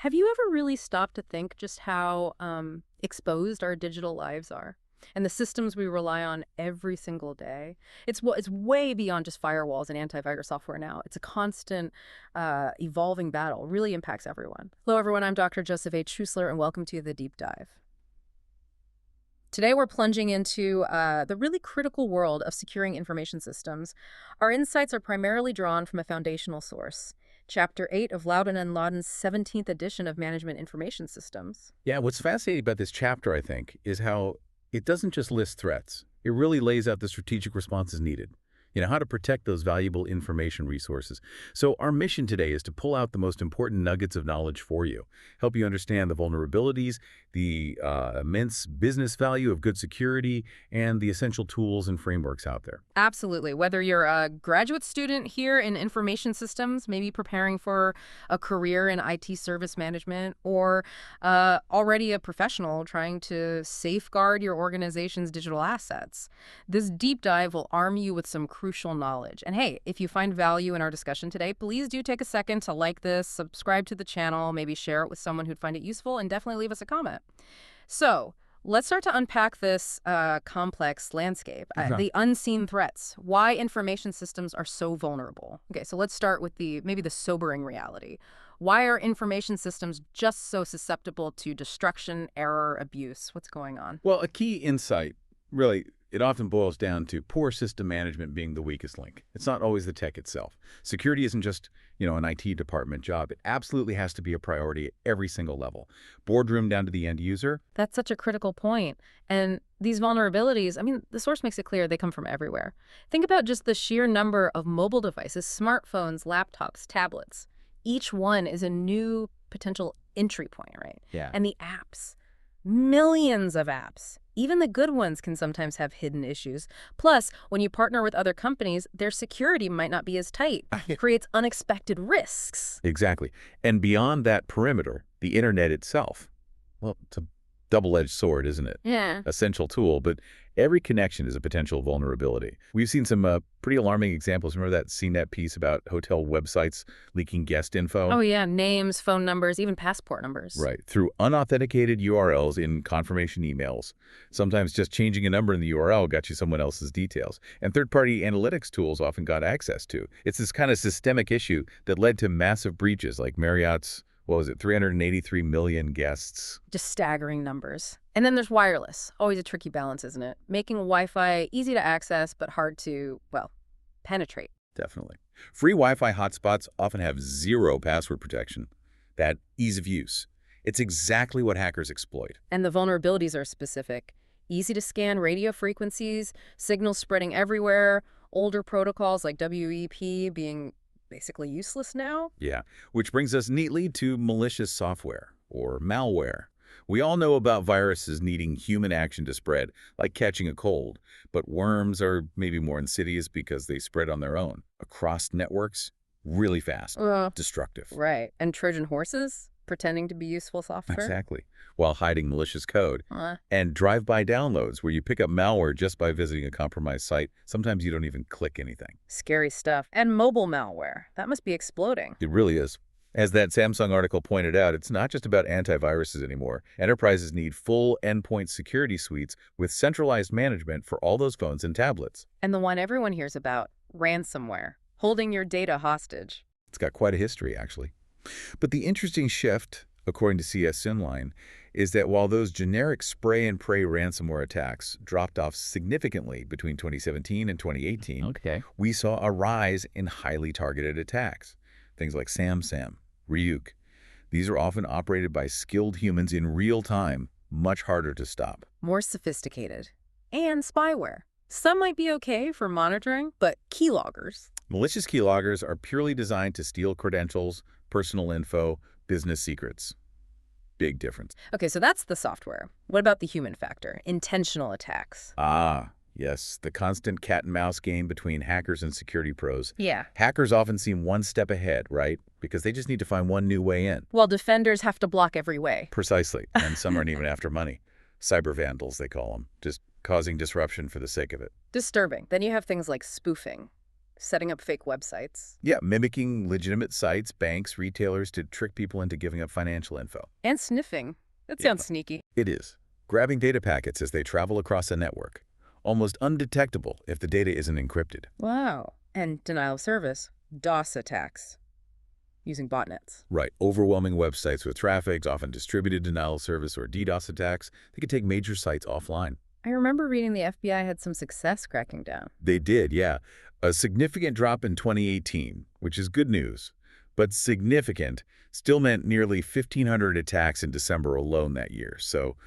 Have you ever really stopped to think just how exposed our digital lives are and the systems we rely on every single day? It's way beyond just firewalls and antivirus software now. It's a constant, evolving battle. Really impacts everyone. Hello, everyone. I'm Dr. Joseph H.Schuessler, and welcome to The Deep Dive. Today, we're plunging into the really critical world of securing information systems. Our insights are primarily drawn from a foundational source, Chapter 8 of Laudon and Laudon's 17th edition of Management Information Systems. Yeah, what's fascinating about this chapter, I think, is how it doesn't just list threats. It really lays out the strategic responses needed. How to protect those valuable information resources. So our mission today is to pull out the most important nuggets of knowledge for you, help you understand the vulnerabilities, the immense business value of good security, and the essential tools and frameworks out there. Absolutely. Whether you're a graduate student here in information systems, maybe preparing for a career in IT service management, or already a professional trying to safeguard your organization's digital assets, this deep dive will arm you with some crucial knowledge. And hey, if you find value in our discussion today, please do take a second to like this, subscribe to the channel, maybe share it with someone who'd find it useful, and definitely leave us a comment. So let's start to unpack this complex landscape, the unseen threats, why information systems are so vulnerable. Okay, so let's start with maybe the sobering reality. Why are information systems just so susceptible to destruction, error, abuse? What's going on? Well, a key insight, really, it often boils down to poor system management being the weakest link. It's not always the tech itself. Security isn't just, an IT department job. It absolutely has to be a priority at every single level. Boardroom down to the end user. That's such a critical point. And these vulnerabilities, the source makes it clear they come from everywhere. Think about just the sheer number of mobile devices, smartphones, laptops, tablets. Each one is a new potential entry point, right? Yeah. And the apps, millions of apps. Even the good ones can sometimes have hidden issues. Plus, when you partner with other companies, their security might not be as tight. It creates unexpected risks. Exactly. And beyond that perimeter, the internet itself, well, it's a double-edged sword, isn't it? Yeah. Essential tool, but every connection is a potential vulnerability. We've seen some pretty alarming examples. Remember that CNET piece about hotel websites leaking guest info? Oh, yeah. Names, phone numbers, even passport numbers. Right. Through unauthenticated URLs in confirmation emails. Sometimes just changing a number in the URL got you someone else's details. And third-party analytics tools often got access to. It's this kind of systemic issue that led to massive breaches like Marriott's, 383 million guests. Just staggering numbers. And then there's wireless. Always a tricky balance, isn't it? Making Wi-Fi easy to access, but hard to, penetrate. Definitely. Free Wi-Fi hotspots often have zero password protection. That ease of use. It's exactly what hackers exploit. And the vulnerabilities are specific. Easy to scan radio frequencies, signals spreading everywhere, older protocols like WEP being basically useless now. Yeah, which brings us neatly to malicious software, or malware. We all know about viruses needing human action to spread, like catching a cold. But worms are maybe more insidious because they spread on their own, across networks, really fast, destructive. Right. And Trojan horses? Pretending to be useful software? Exactly. While hiding malicious code. And drive-by downloads where you pick up malware just by visiting a compromised site. Sometimes you don't even click anything. Scary stuff. And mobile malware. That must be exploding. It really is. As that Samsung article pointed out, it's not just about antiviruses anymore. Enterprises need full endpoint security suites with centralized management for all those phones and tablets. And the one everyone hears about, ransomware. Holding your data hostage. It's got quite a history, actually. But the interesting shift, according to CS Synline, is that while those generic spray-and-pray ransomware attacks dropped off significantly between 2017 and 2018, we saw a rise in highly targeted attacks. Things like SamSam, Ryuk. These are often operated by skilled humans in real time, much harder to stop. More sophisticated. And spyware. Some might be okay for monitoring, but keyloggers. Malicious keyloggers are purely designed to steal credentials, personal info, business secrets. Big difference. Okay, so that's the software. What about the human factor? Intentional attacks. Yes, the constant cat-and-mouse game between hackers and security pros. Yeah. Hackers often seem one step ahead, right? Because they just need to find one new way in. While defenders have to block every way. Precisely, and some aren't even after money. Cyber vandals, they call them, just causing disruption for the sake of it. Disturbing. Then you have things like spoofing. Setting up fake websites. Yeah, mimicking legitimate sites, banks, retailers to trick people into giving up financial info. And sniffing. That Yeah, sounds sneaky. it is. Grabbing data packets as they travel across a network. Almost undetectable if the data isn't encrypted. Wow. And denial of service. DOS attacks. Using botnets. Right, overwhelming websites with traffic, often distributed denial of service or DDoS attacks, they could take major sites offline. I remember reading the FBI had some success cracking down. They did, yeah. A significant drop in 2018, which is good news. But significant still meant nearly 1,500 attacks in December alone that year, so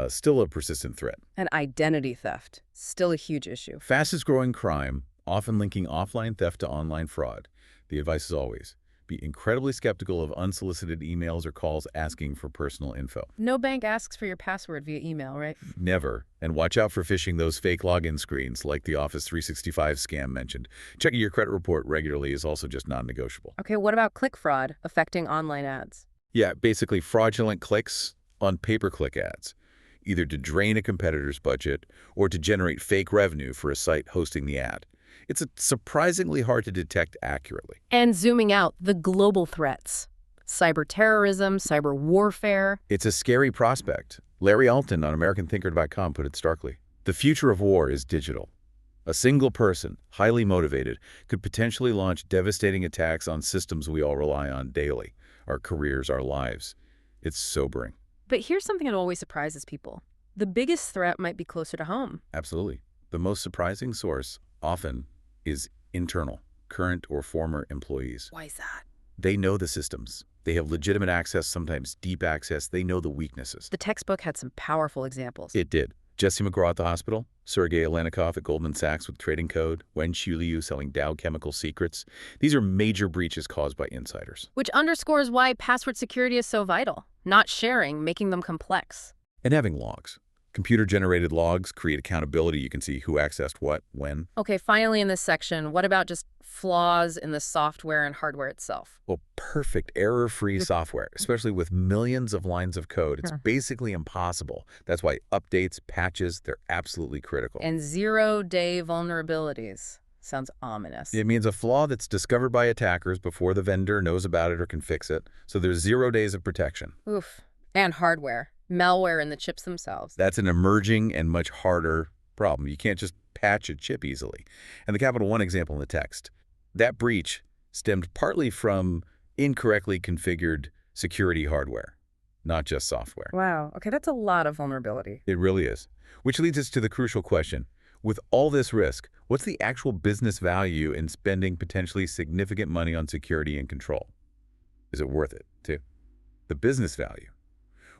still a persistent threat. And identity theft. Still a huge issue. Fastest growing crime, often linking offline theft to online fraud. The advice is always, be incredibly skeptical of unsolicited emails or calls asking for personal info. No bank asks for your password via email, right? Never. And watch out for phishing those fake login screens like the Office 365 scam mentioned. Checking your credit report regularly is also just non-negotiable. Okay, what about click fraud affecting online ads? Yeah, basically fraudulent clicks on pay-per-click ads, either to drain a competitor's budget or to generate fake revenue for a site hosting the ad. It's surprisingly hard to detect accurately. And zooming out, the global threats. Cyber terrorism, cyber warfare. It's a scary prospect. Larry Alton on AmericanThinker.com put it starkly. The future of war is digital. A single person, highly motivated, could potentially launch devastating attacks on systems we all rely on daily, our careers, our lives. It's sobering. But here's something that always surprises people. The biggest threat might be closer to home. Absolutely. The most surprising source, often, is internal, current or former employees. Why is that? They know the systems. They have legitimate access, sometimes deep access. They know the weaknesses. The textbook had some powerful examples. It did. Jesse McGraw at the hospital, Sergei Alenikov at Goldman Sachs with trading code, Wen Shuliu selling Dow Chemical Secrets. These are major breaches caused by insiders. Which underscores why password security is so vital. Not sharing, making them complex. And having logs. Computer-generated logs create accountability. You can see who accessed what, when. Okay, finally in this section, what about just flaws in the software and hardware itself? Well, perfect error-free software, especially with millions of lines of code. It's basically impossible. That's why updates, patches, they're absolutely critical. And zero-day vulnerabilities. Sounds ominous. It means a flaw that's discovered by attackers before the vendor knows about it or can fix it. So there's 0 days of protection. Oof. And hardware. Malware in the chips themselves. That's an emerging and much harder problem. You can't just patch a chip easily. And the Capital One example in the text, that breach stemmed partly from incorrectly configured security hardware, not just software. Wow. Okay, that's a lot of vulnerability. It really is. Which leads us to the crucial question. With all this risk, what's the actual business value in spending potentially significant money on security and control? Is it worth it, too? The business value.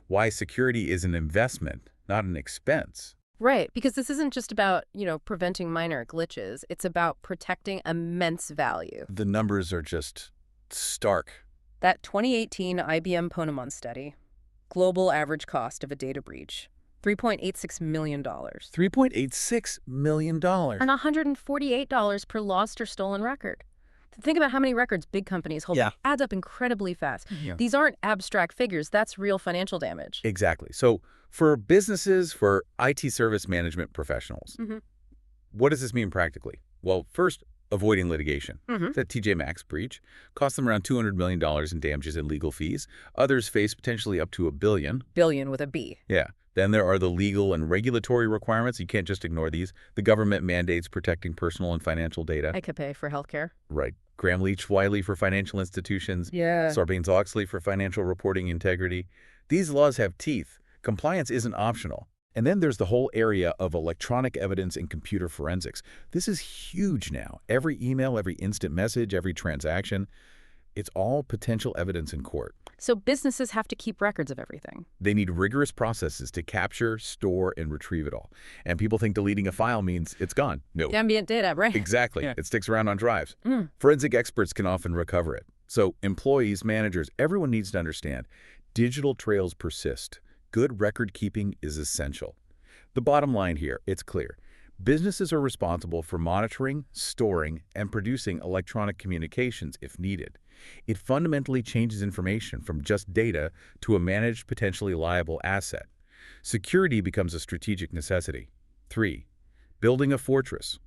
Why security is an investment, not an expense. Right, because this isn't just about, preventing minor glitches. It's about protecting immense value. The numbers are just stark. That 2018 IBM Ponemon study, global average cost of a data breach, $3.86 million. $3.86 million. And $148 per lost or stolen record. Think about how many records big companies hold. Yeah. Adds up incredibly fast. Yeah. These aren't abstract figures. That's real financial damage. Exactly. So for businesses, for IT service management professionals, what does this mean practically? Well, first, avoiding litigation. That TJ Maxx breach cost them around $200 million in damages and legal fees. Others face potentially up to $1 billion. Billion with a B. Yeah. Then there are the legal and regulatory requirements. You can't just ignore these. The government mandates protecting personal and financial data. I could pay for healthcare. Right. Gramm-Leach-Wiley for financial institutions. Yeah. Sarbanes-Oxley for financial reporting integrity. These laws have teeth. Compliance isn't optional. And then there's the whole area of electronic evidence and computer forensics. This is huge now. Every email, every instant message, every transaction, it's all potential evidence in court. So businesses have to keep records of everything. They need rigorous processes to capture, store, and retrieve it all. And people think deleting a file means it's gone. No. Ambient data, right? Exactly. Yeah. It sticks around on drives. Forensic experts can often recover it. So employees, managers, everyone needs to understand, digital trails persist. Good record keeping is essential. The bottom line here, it's clear. Businesses are responsible for monitoring, storing, and producing electronic communications if needed. It fundamentally changes information from just data to a managed, potentially liable asset. Security becomes a strategic necessity. 3. Building a fortress.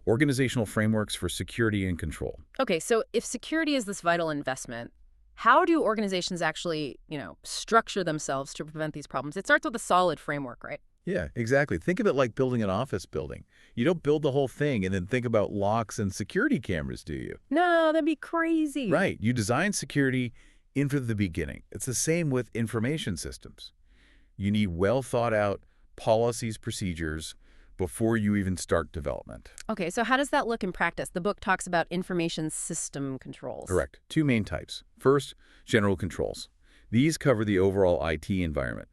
Organizational frameworks for security and control. Okay, so if security is this vital investment, how do organizations actually, structure themselves to prevent these problems? It starts with a solid framework, right? Yeah, exactly. Think of it like building an office building. You don't build the whole thing and then think about locks and security cameras, do you? No, that'd be crazy. Right. You design security in from the beginning. It's the same with information systems. You need well thought out policies, procedures before you even start development. Okay, so how does that look in practice? The book talks about information system controls. Correct. Two main types. First, general controls. These cover the overall IT environment.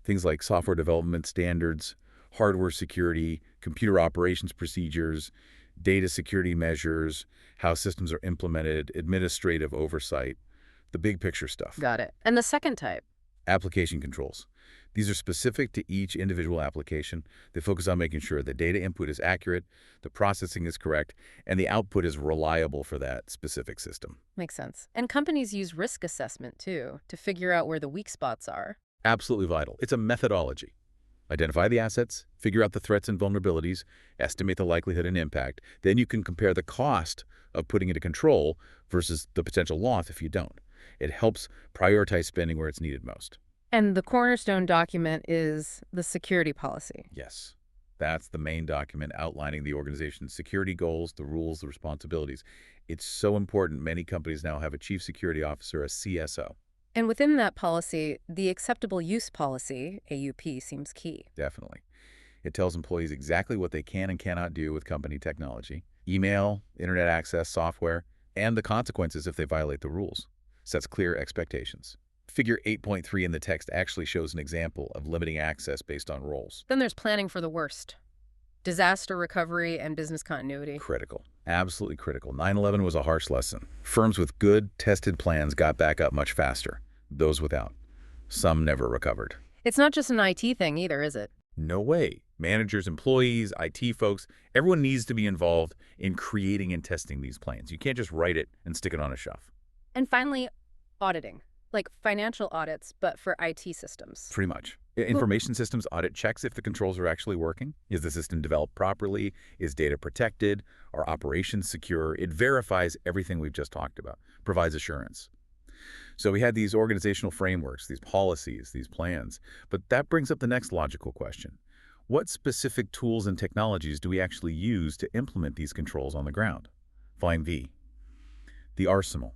Things like software development standards, hardware security, computer operations procedures, data security measures, how systems are implemented, administrative oversight, the big picture stuff. Got it. And the second type? Application controls. These are specific to each individual application. They focus on making sure the data input is accurate, the processing is correct, and the output is reliable for that specific system. Makes sense. And companies use risk assessment, too, to figure out where the weak spots are. Absolutely vital. It's a methodology. Identify the assets, figure out the threats and vulnerabilities, estimate the likelihood and impact. Then you can compare the cost of putting into control versus the potential loss if you don't. It helps prioritize spending where it's needed most. And the cornerstone document is the security policy. Yes, that's the main document outlining the organization's security goals, the rules, the responsibilities. It's so important many companies now have a chief security officer, a CSO. And within that policy, the acceptable use policy, AUP, seems key. Definitely. It tells employees exactly what they can and cannot do with company technology, email, internet access, software, and the consequences if they violate the rules. Sets clear expectations. Figure 8.3 in the text actually shows an example of limiting access based on roles. Then there's planning for the worst. Disaster recovery and business continuity. Critical. Absolutely critical. 9/11 was a harsh lesson. Firms with good, tested plans got back up much faster. Those without. Some never recovered. It's not just an IT thing either, is it? No way. Managers, employees, IT folks, everyone needs to be involved in creating and testing these plans. You can't just write it and stick it on a shelf. And finally, auditing. Like financial audits, but for IT systems. Pretty much. Information systems audit checks if the controls are actually working. Is the system developed properly? Is data protected? Are operations secure? It verifies everything we've just talked about, provides assurance. So we had these organizational frameworks, these policies, these plans. But that brings up the next logical question. What specific tools and technologies do we actually use to implement these controls on the ground? Line V. The arsenal.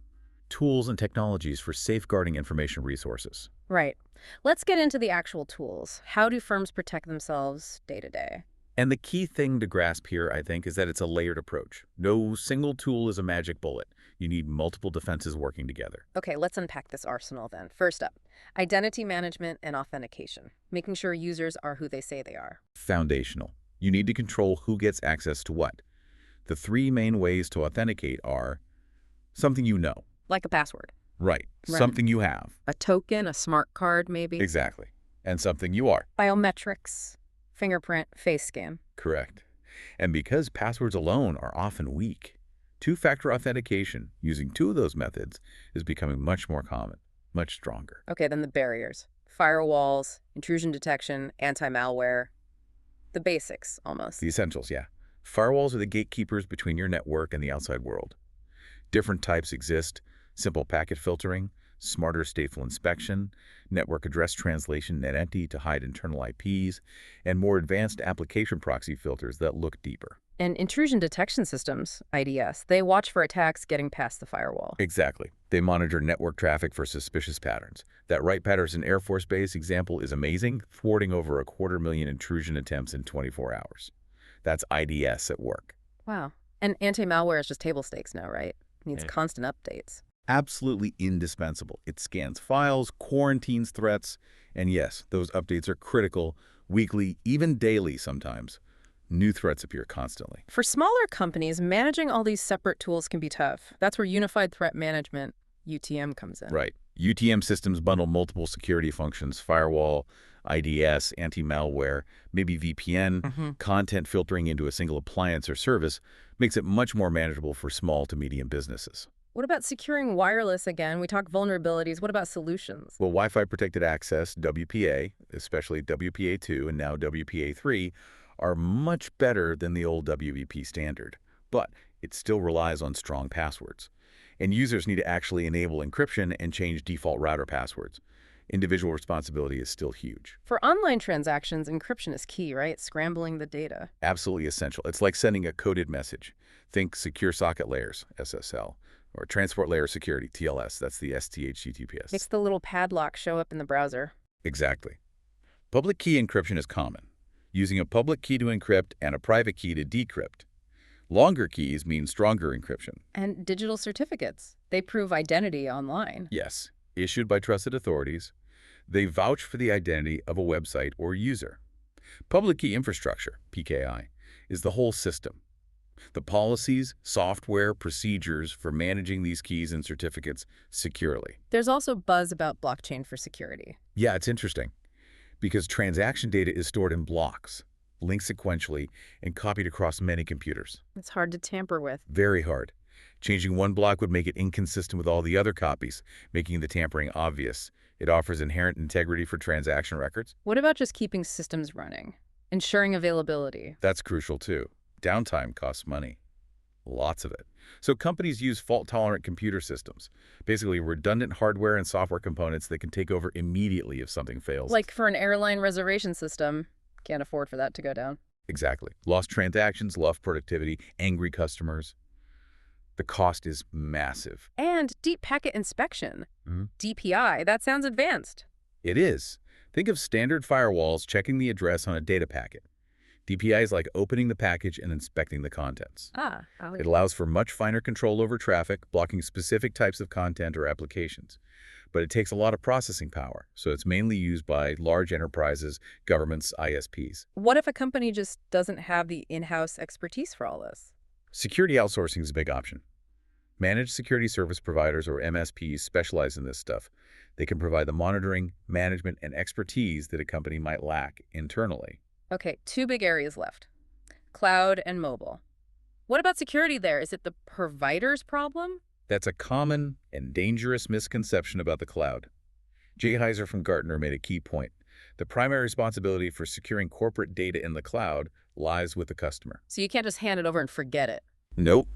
Tools and technologies for safeguarding information resources. Right. Let's get into the actual tools. How do firms protect themselves day to day? And the key thing to grasp here, I think, is that it's a layered approach. No single tool is a magic bullet. You need multiple defenses working together. Okay, let's unpack this arsenal then. First up, identity management and authentication, making sure users are who they say they are. Foundational. You need to control who gets access to what. The three main ways to authenticate are something you know. Like a password. Right. Right. Something you have. A token, a smart card, maybe. Exactly. And something you are. Biometrics, fingerprint, face scan. Correct. And because passwords alone are often weak, two-factor authentication using two of those methods is becoming much more common, much stronger. Okay, then the barriers. Firewalls, intrusion detection, anti-malware. The basics, almost. The essentials, yeah. Firewalls are the gatekeepers between your network and the outside world. Different types exist: simple packet filtering, smarter stateful inspection, network address translation NetEnty to hide internal IPs, and more advanced application proxy filters that look deeper. And intrusion detection systems, IDS, they watch for attacks getting past the firewall. Exactly. They monitor network traffic for suspicious patterns. That Wright-Patterson Air Force Base example is amazing, thwarting over 250,000 intrusion attempts in 24 hours. That's IDS at work. Wow. And anti-malware is just table stakes now, right? Needs constant updates. Absolutely indispensable. It scans files, quarantines threats, and yes, those updates are critical, weekly, even daily sometimes. New threats appear constantly. For smaller companies, managing all these separate tools can be tough. That's where Unified Threat Management, UTM, comes in. Right. UTM systems bundle multiple security functions: firewall, IDS, anti-malware, maybe VPN, content filtering into a single appliance or service, makes it much more manageable for small to medium businesses. What about securing wireless again? We talk vulnerabilities. What about solutions? Well, Wi-Fi protected access, WPA, especially WPA2 and now WPA3, are much better than the old WEP standard, but it still relies on strong passwords. And users need to actually enable encryption and change default router passwords. Individual responsibility is still huge. For online transactions, encryption is key, right? Scrambling the data. Absolutely essential. It's like sending a coded message. Think secure socket layers, SSL, or transport layer security, TLS. That's the STHCTPS. Makes the little padlock show up in the browser. Exactly. Public key encryption is common, using a public key to encrypt and a private key to decrypt. Longer keys mean stronger encryption. And digital certificates. They prove identity online. Yes, issued by trusted authorities. They vouch for the identity of a website or user. Public key infrastructure, PKI, is the whole system. The policies, software, procedures for managing these keys and certificates securely. There's also buzz about blockchain for security. Yeah, it's interesting because transaction data is stored in blocks, linked sequentially, and copied across many computers. It's hard to tamper with. Very hard. Changing one block would make it inconsistent with all the other copies, making the tampering obvious. It offers inherent integrity for transaction records. What about just keeping systems running? Ensuring availability? That's crucial too. Downtime costs money. Lots of it. So companies use fault-tolerant computer systems, basically redundant hardware and software components that can take over immediately if something fails. Like for an airline reservation system, can't afford for that to go down. Exactly. Lost transactions, lost productivity, angry customers. The cost is massive. And deep packet inspection. Mm-hmm. DPI, that sounds advanced. It is. Think of standard firewalls checking the address on a data packet. DPI is like opening the package and inspecting the contents. It allows for much finer control over traffic, blocking specific types of content or applications. But it takes a lot of processing power, so it's mainly used by large enterprises, governments, ISPs. What if a company just doesn't have the in-house expertise for all this? Security outsourcing is a big option. Managed security service providers, or MSPs, specialize in this stuff. They can provide the monitoring, management, and expertise that a company might lack internally. Okay, two big areas left. Cloud and mobile. What about security there? Is it the provider's problem? That's a common and dangerous misconception about the cloud. Jay Heiser from Gartner made a key point. The primary responsibility for securing corporate data in the cloud lies with the customer. So you can't just hand it over and forget it. Nope.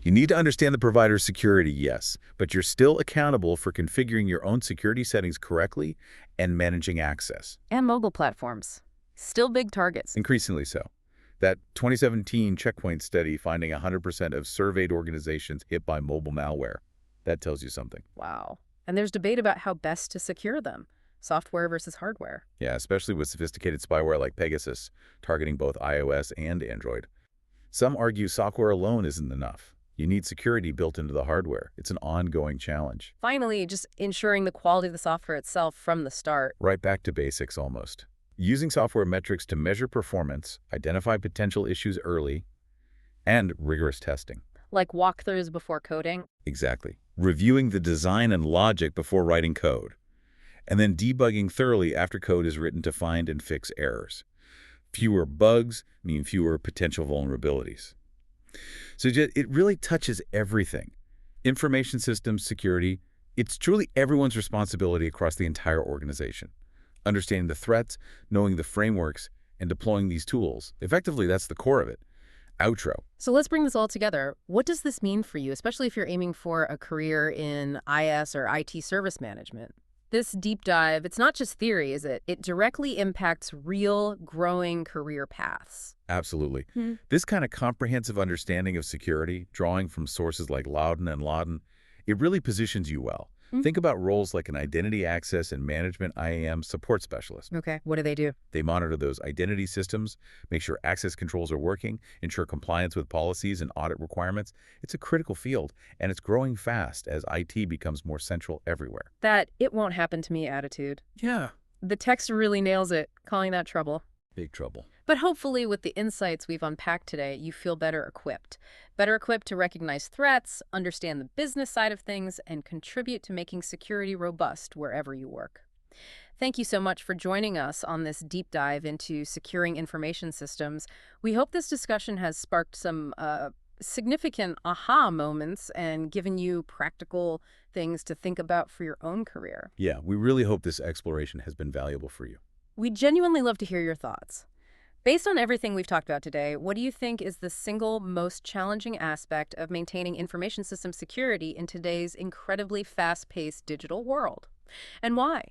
You need to understand the provider's security, yes, but you're still accountable for configuring your own security settings correctly and managing access. And mobile platforms. Still big targets. Increasingly so. That 2017 Checkpoint study finding 100% of surveyed organizations hit by mobile malware. That tells you something. Wow. And there's debate about how best to secure them. Software versus hardware. Yeah, especially with sophisticated spyware like Pegasus, targeting both iOS and Android. Some argue software alone isn't enough. You need security built into the hardware. It's an ongoing challenge. Finally, just ensuring the quality of the software itself from the start. Right back to basics almost. Using software metrics to measure performance, identify potential issues early, and rigorous testing. Like walkthroughs before coding? Exactly. Reviewing the design and logic before writing code. And then debugging thoroughly after code is written to find and fix errors. Fewer bugs mean fewer potential vulnerabilities. So it really touches everything. Information systems, security, it's truly everyone's responsibility across the entire organization. Understanding the threats, knowing the frameworks, and deploying these tools. Effectively, that's the core of it. Outro. So let's bring this all together. What does this mean for you, especially if you're aiming for a career in IS or IT service management? This deep dive, it's not just theory, is it? It directly impacts real, growing career paths. Absolutely. This kind of comprehensive understanding of security, drawing from sources like Laudon and Laudon, it really positions you well. Think about roles like an identity access and management IAM support specialist. Okay, what do they do? They monitor those identity systems, make sure access controls are working, ensure compliance with policies and audit requirements. It's a critical field, and it's growing fast as IT becomes more central everywhere. That it won't happen to me attitude. Yeah. The text really nails it, calling that trouble. Big trouble. But hopefully with the insights we've unpacked today, you feel better equipped. Better equipped to recognize threats, understand the business side of things, and contribute to making security robust wherever you work. Thank you so much for joining us on this deep dive into securing information systems. We hope this discussion has sparked some significant aha moments and given you practical things to think about for your own career. Yeah, we really hope this exploration has been valuable for you. We'd genuinely love to hear your thoughts. Based on everything we've talked about today, what do you think is the single most challenging aspect of maintaining information system security in today's incredibly fast-paced digital world? And why?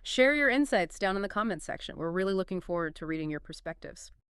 Share your insights down in the comments section. We're really looking forward to reading your perspectives.